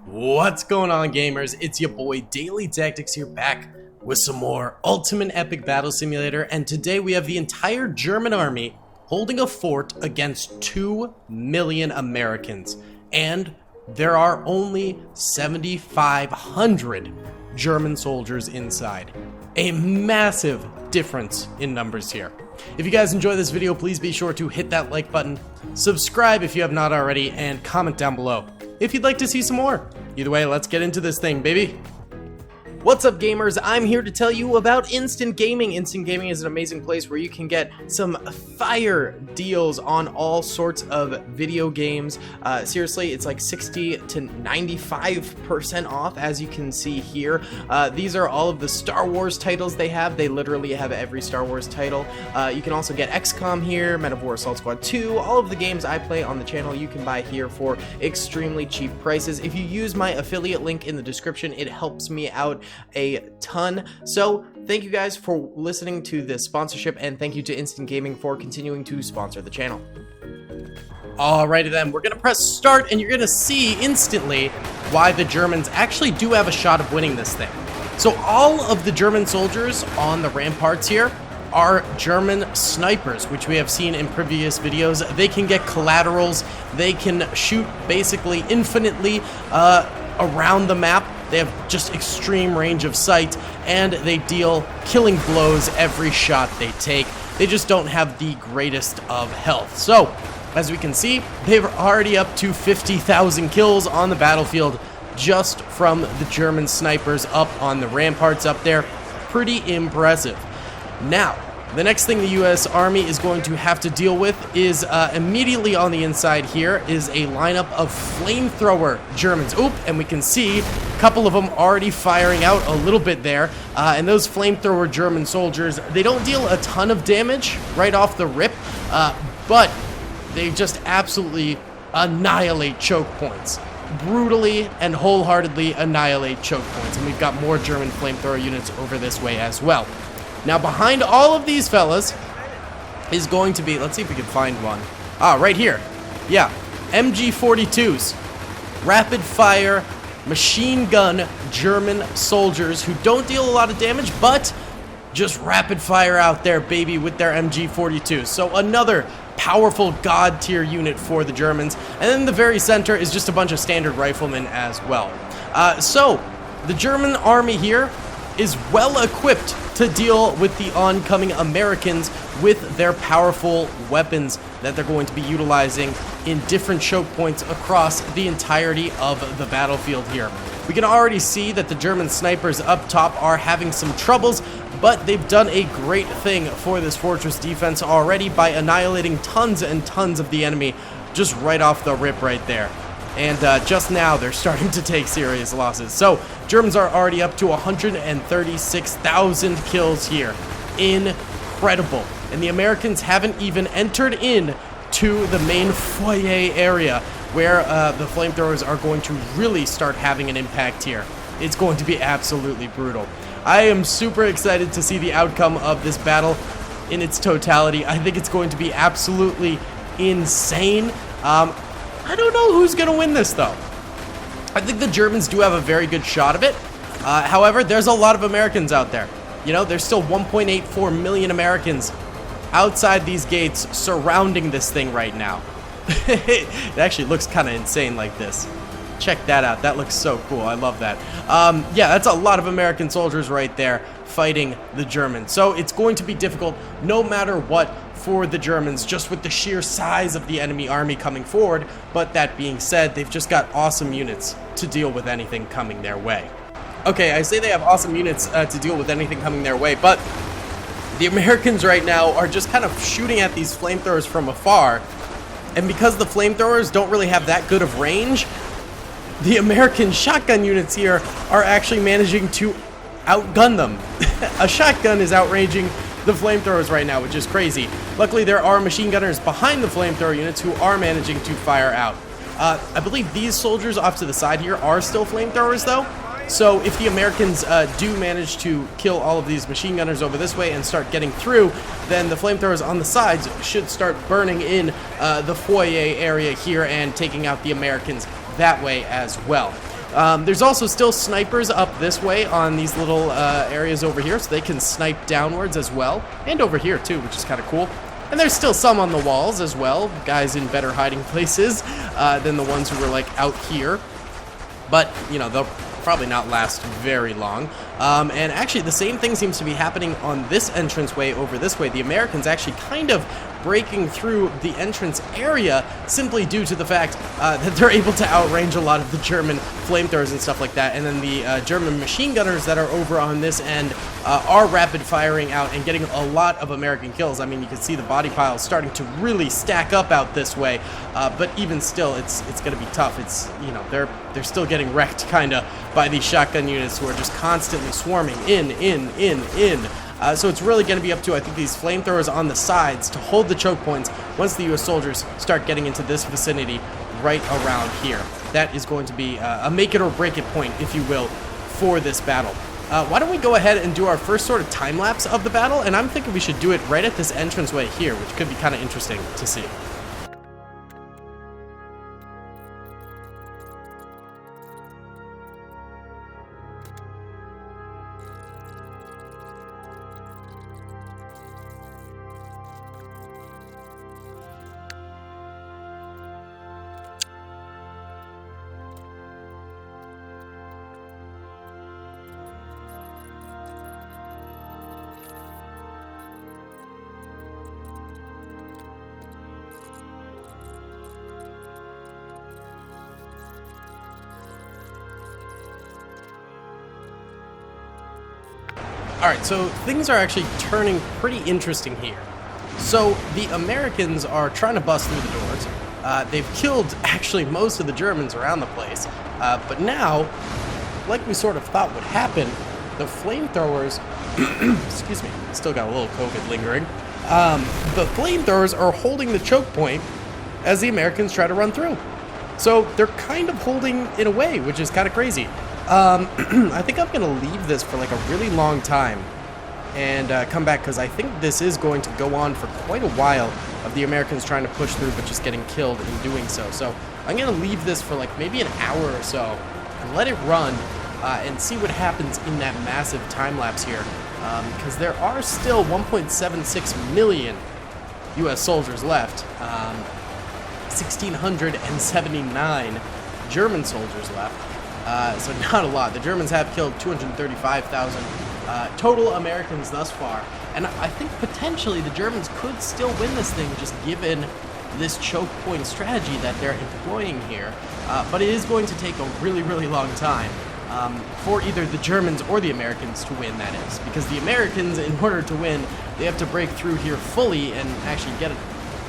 What's going on, gamers? It's your boy Daily Tactics here, back with some more Ultimate Epic Battle Simulator, and today we have the entire German army holding a fort against 2 million Americans, and there are only 7,500 German soldiers inside. A massive difference in numbers here. If you guys enjoy this video, please be sure to hit that like button, subscribe if you have not already, and comment down below if you'd like to see some more. Either way, let's get into this thing, baby. What's up, gamers? I'm here to tell you about Instant Gaming. Instant Gaming is an amazing place where you can get some fire deals on all sorts of video games. Seriously, it's like 60 to 95% off, as you can see here. These are all of the Star Wars titles they have. They literally have every Star Wars title. You can also get XCOM here, Men of War Assault Squad 2. All of the games I play on the channel you can buy here for extremely cheap prices. If you use my affiliate link in the description, it helps me out a ton. So thank you guys for listening to this sponsorship, and thank you to Instant Gaming for continuing to sponsor the channel. Alrighty then, we're gonna press start and you're gonna see instantly why the Germans actually do have a shot of winning this thing. So all of the German soldiers on the ramparts here are German snipers, which we have seen in previous videos. They can get collaterals, they can shoot basically infinitely around the map. They have just extreme range of sight, and they deal killing blows every shot they take. They just don't have the greatest of health. So, as we can see, they're already up to 50,000 kills on the battlefield just from the German snipers up on the ramparts up there. Pretty impressive. Now, the next thing the U.S. Army is going to have to deal with is immediately on the inside here is a lineup of flamethrower Germans. Oop, and we can see a couple of them already firing out a little bit there. And those flamethrower German soldiers, they don't deal a ton of damage right off the rip, but they just absolutely annihilate choke points. Brutally and wholeheartedly annihilate choke points. And we've got more German flamethrower units over this way as well. Now, behind all of these fellas is going to be, let's see if we can find one. Right here. Yeah, MG42s. Rapid fire, machine gun German soldiers who don't deal a lot of damage, but just rapid fire out there, baby, with their MG42s. So another powerful god tier unit for the Germans. And then in the very center is just a bunch of standard riflemen as well. So the German army here is well equipped to deal with the oncoming Americans with their powerful weapons that they're going to be utilizing in different choke points across the entirety of the battlefield here. We can already see that the German snipers up top are having some troubles, but they've done a great thing for this fortress defense already by annihilating tons and tons of the enemy just right off the rip right there. And just now, they're starting to take serious losses. So, Germans are already up to 136,000 kills here. Incredible. And the Americans haven't even entered in to the main foyer area, where the flamethrowers are going to really start having an impact here. It's going to be absolutely brutal. I am super excited to see the outcome of this battle in its totality. I think it's going to be absolutely insane. I don't know who's going to win this, though. I think the Germans do have a very good shot of it. However, there's a lot of Americans out there. You know, there's still 1.84 million Americans outside these gates surrounding this thing right now. It actually looks kind of insane like this. Check that out. That looks so cool. I love that. Yeah, that's a lot of American soldiers right there fighting the Germans. So it's going to be difficult no matter what for the Germans, just with the sheer size of the enemy army coming forward. But that being said, they've just got awesome units to deal with anything coming their way. Okay, I say they have awesome units to deal with anything coming their way, but the Americans right now are just kind of shooting at these flamethrowers from afar. And because the flamethrowers don't really have that good of range, the American shotgun units here are actually managing to outgun them. A shotgun is outranging the flamethrowers right now, which is crazy. Luckily, there are machine gunners behind the flamethrower units who are managing to fire out. I believe these soldiers off to the side here are still flamethrowers, though. So if the Americans do manage to kill all of these machine gunners over this way and start getting through, then the flamethrowers on the sides should start burning in the foyer area here and taking out the Americans that way as well. There's also still snipers up this way on these little areas over here, so they can snipe downwards as well, and over here too, which is kind of cool. And there's still some on the walls as well, guys in better hiding places than the ones who were like out here. But, you know, they'll probably not last very long. And actually, the same thing seems to be happening on this entranceway over this way. The Americans actually kind of breaking through the entrance area simply due to the fact that they're able to outrange a lot of the German flamethrowers and stuff like that. And then the German machine gunners that are over on this end are rapid firing out and getting a lot of American kills. I mean, you can see the body piles starting to really stack up out this way, but even still, it's going to be tough. It's, you know, they're still getting wrecked kind of by these shotgun units who are just constantly swarming in. So it's really going to be up to, I think, these flamethrowers on the sides to hold the choke points once the U.S. soldiers start getting into this vicinity right around here. That is going to be a make it or break it point, if you will, for this battle. Why don't we go ahead and do our first sort of time lapse of the battle, and I'm thinking we should do it right at this entranceway here, which could be kind of interesting to see. Alright, so things are actually turning pretty interesting here. So the Americans are trying to bust through the doors. They've killed actually most of the Germans around the place. But now, like we sort of thought would happen, the flamethrowers, excuse me, still got a little COVID lingering. The flamethrowers are holding the choke point as the Americans try to run through. So they're kind of holding it away, which is kind of crazy. I think I'm going to leave this for like a really long time and come back, because I think this is going to go on for quite a while of the Americans trying to push through but just getting killed in doing so. So I'm going to leave this for like maybe an hour or so and let it run and see what happens in that massive time lapse here, because there are still 1.76 million U.S. soldiers left, 1,679 German soldiers left. So not a lot. The Germans have killed 235,000 total Americans thus far. And I think potentially the Germans could still win this thing, just given this choke point strategy that they're employing here. But it is going to take a really, really long time for either the Germans or the Americans to win, that is. Because the Americans, in order to win, they have to break through here fully and actually get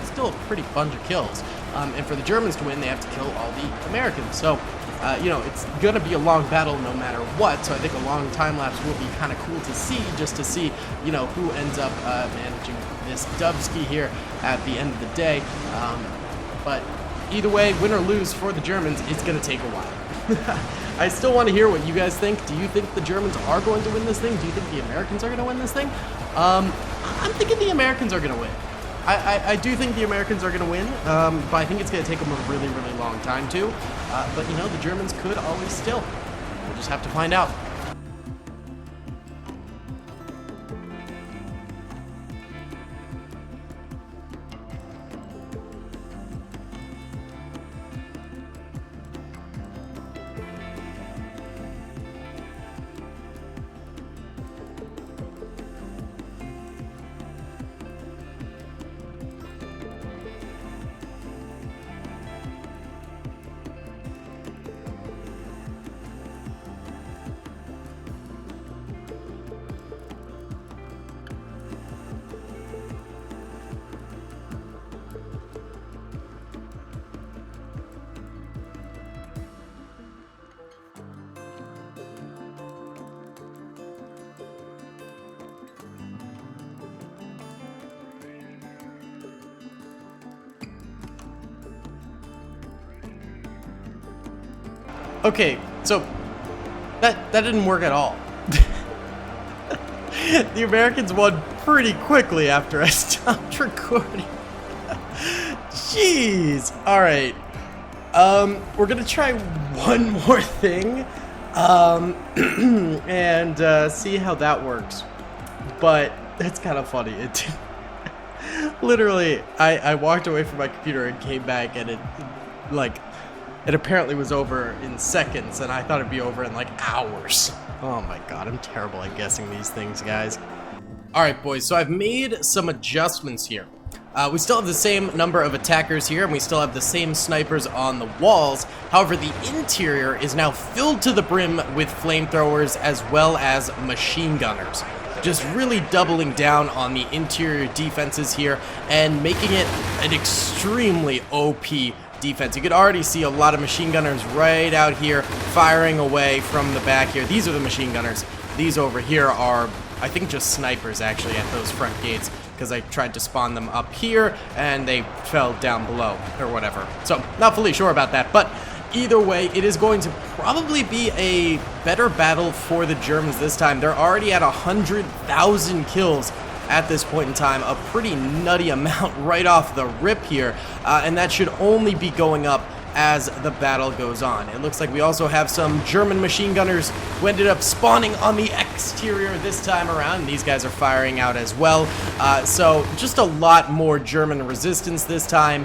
still a pretty bunch of kills. And for the Germans to win, they have to kill all the Americans. So, you know, it's going to be a long battle no matter what, so I think a long time-lapse will be kind of cool to see, just to see, you know, who ends up managing this dubski here at the end of the day. But either way, win or lose for the Germans, it's going to take a while. I still want to hear what you guys think. Do you think the Germans are going to win this thing? Do you think the Americans are going to win this thing? I'm thinking the Americans are going to win. I do think the Americans are going to win, but I think it's going to take them a really, really long time too. But, you know, the Germans could always still. We'll just have to find out. Okay, so that didn't work at all. The Americans won pretty quickly after I stopped recording. Jeez. All right. We're gonna try one more thing, and see how that works. But that's kind of funny. It literally, I walked away from my computer and came back, and it apparently was over in seconds, and I thought it'd be over in like hours. Oh my god, I'm terrible at guessing these things, guys. Alright, boys, so I've made some adjustments here. We still have the same number of attackers here, and we still have the same snipers on the walls. However, the interior is now filled to the brim with flamethrowers as well as machine gunners. Just really doubling down on the interior defenses here and making it an extremely OP defense. You could already see a lot of machine gunners right out here firing away from the back here. These are the machine gunners. These over here are, I think, just snipers actually at those front gates, because I tried to spawn them up here and they fell down below or whatever. So not fully sure about that, but either way, it is going to probably be a better battle for the Germans this time. They're already at 100,000 kills at this point in time, a pretty nutty amount right off the rip here, and that should only be going up as the battle goes on. It looks like we also have some German machine gunners who ended up spawning on the exterior this time around. These guys are firing out as well, so just a lot more German resistance this time,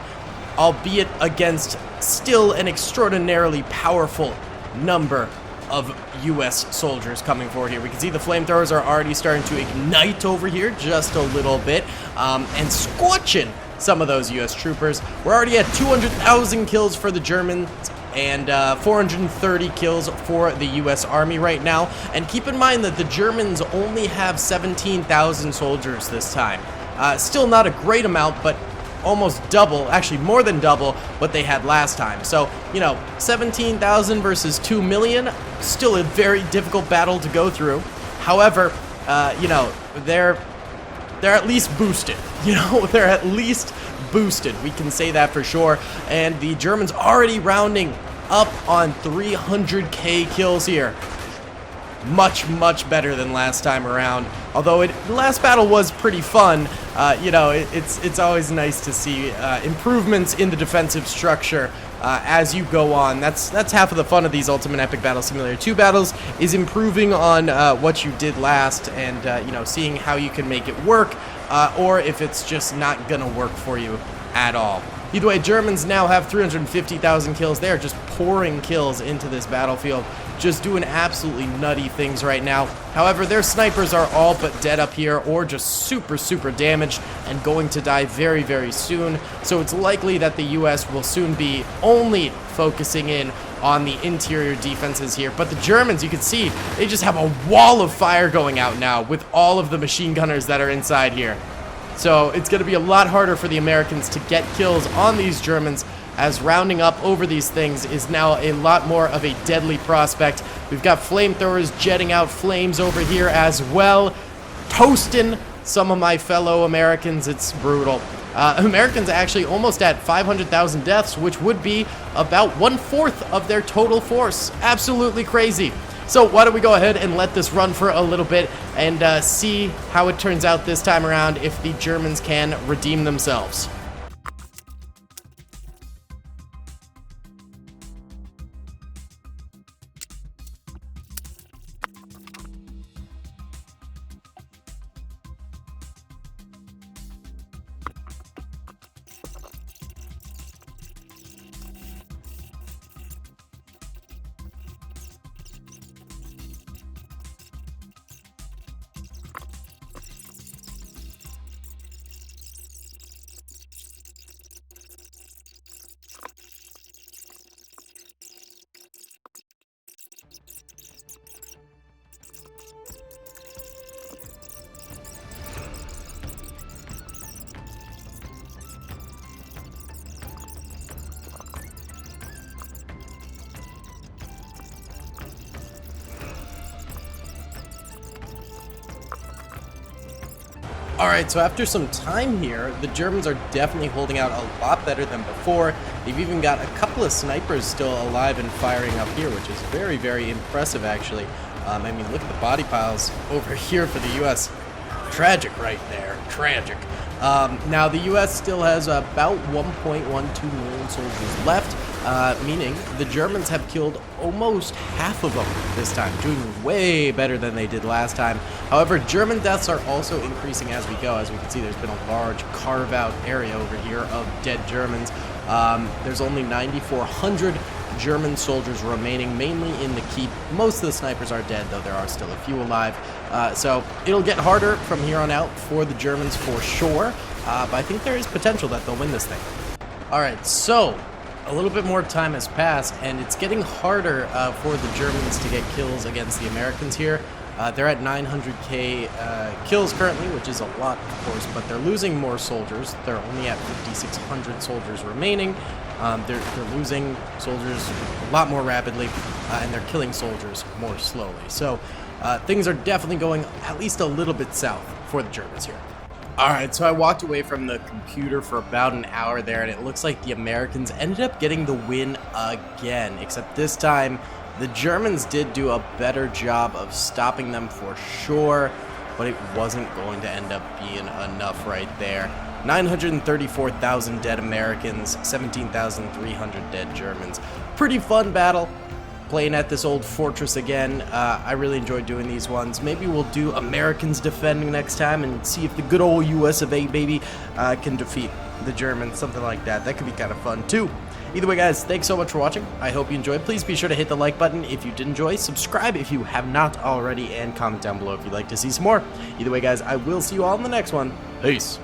albeit against still an extraordinarily powerful number of US soldiers coming forward here. We can see the flamethrowers are already starting to ignite over here just a little bit, and scorching some of those US troopers. We're already at 200,000 kills for the Germans and 430 kills for the US Army right now. And keep in mind that the Germans only have 17,000 soldiers this time. Still not a great amount, but almost double, actually more than double what they had last time. So, you know, 17,000 versus 2 million, still a very difficult battle to go through. However, you know, they're at least boosted. You know, they're at least boosted. We can say that for sure. And the Germans already rounding up on 300k kills here. Much, much better than last time around. Although the last battle was pretty fun, you know, it's always nice to see improvements in the defensive structure as you go on. That's half of the fun of these Ultimate Epic Battle Simulator 2 battles, is improving on what you did last, and you know, seeing how you can make it work, or if it's just not gonna work for you at all. Either way, Germans now have 350,000 kills. They are just pouring kills into this battlefield, just doing absolutely nutty things right now. However, their snipers are all but dead up here, or just super, super damaged and going to die very, very soon. So it's likely that the US will soon be only focusing in on the interior defenses here. But the Germans, you can see, they just have a wall of fire going out now with all of the machine gunners that are inside here. So it's going to be a lot harder for the Americans to get kills on these Germans, as rounding up over these things is now a lot more of a deadly prospect. We've got flamethrowers jetting out flames over here as well, toasting some of my fellow Americans. It's brutal. Americans actually almost at 500,000 deaths, which would be about 1/4 of their total force. Absolutely crazy. So why don't we go ahead and let this run for a little bit and see how it turns out this time around, if the Germans can redeem themselves. Alright, so after some time here, the Germans are definitely holding out a lot better than before. They've even got a couple of snipers still alive and firing up here, which is very, very impressive, actually. I mean, look at the body piles over here for the U.S. Tragic right there. Tragic. Now, the U.S. still has about 1.12 million soldiers left. meaning the Germans have killed almost half of them this time, doing way better than they did last time. However, German deaths are also increasing as we go. As we can see, there's been a large carve-out area over here of dead Germans. There's only 9,400 German soldiers remaining, mainly in the keep. Most of the snipers are dead, though there are still a few alive. So it'll get harder from here on out for the Germans for sure, but I think there is potential that they'll win this thing. Alright, so a little bit more time has passed, and it's getting harder for the Germans to get kills against the Americans here. They're at 900k kills currently, which is a lot, of course, but they're losing more soldiers. They're only at 5,600 soldiers remaining. They're losing soldiers a lot more rapidly, and they're killing soldiers more slowly. So things are definitely going at least a little bit south for the Germans here. Alright, so I walked away from the computer for about an hour there, and it looks like the Americans ended up getting the win again, except this time the Germans did do a better job of stopping them for sure, but it wasn't going to end up being enough right there. 934,000 dead Americans, 17,300 dead Germans. Pretty fun battle. Playing at this old fortress again. I really enjoyed doing these ones. Maybe we'll do Americans defending next time and see if the good old US of A, baby, can defeat the Germans, something like that. That could be kind of fun too. Either way, guys, thanks so much for watching. I hope you enjoyed. Please be sure to hit the like button if you did enjoy, subscribe if you have not already, and comment down below if you'd like to see some more. Either way, guys, I will see you all in the next one. Peace.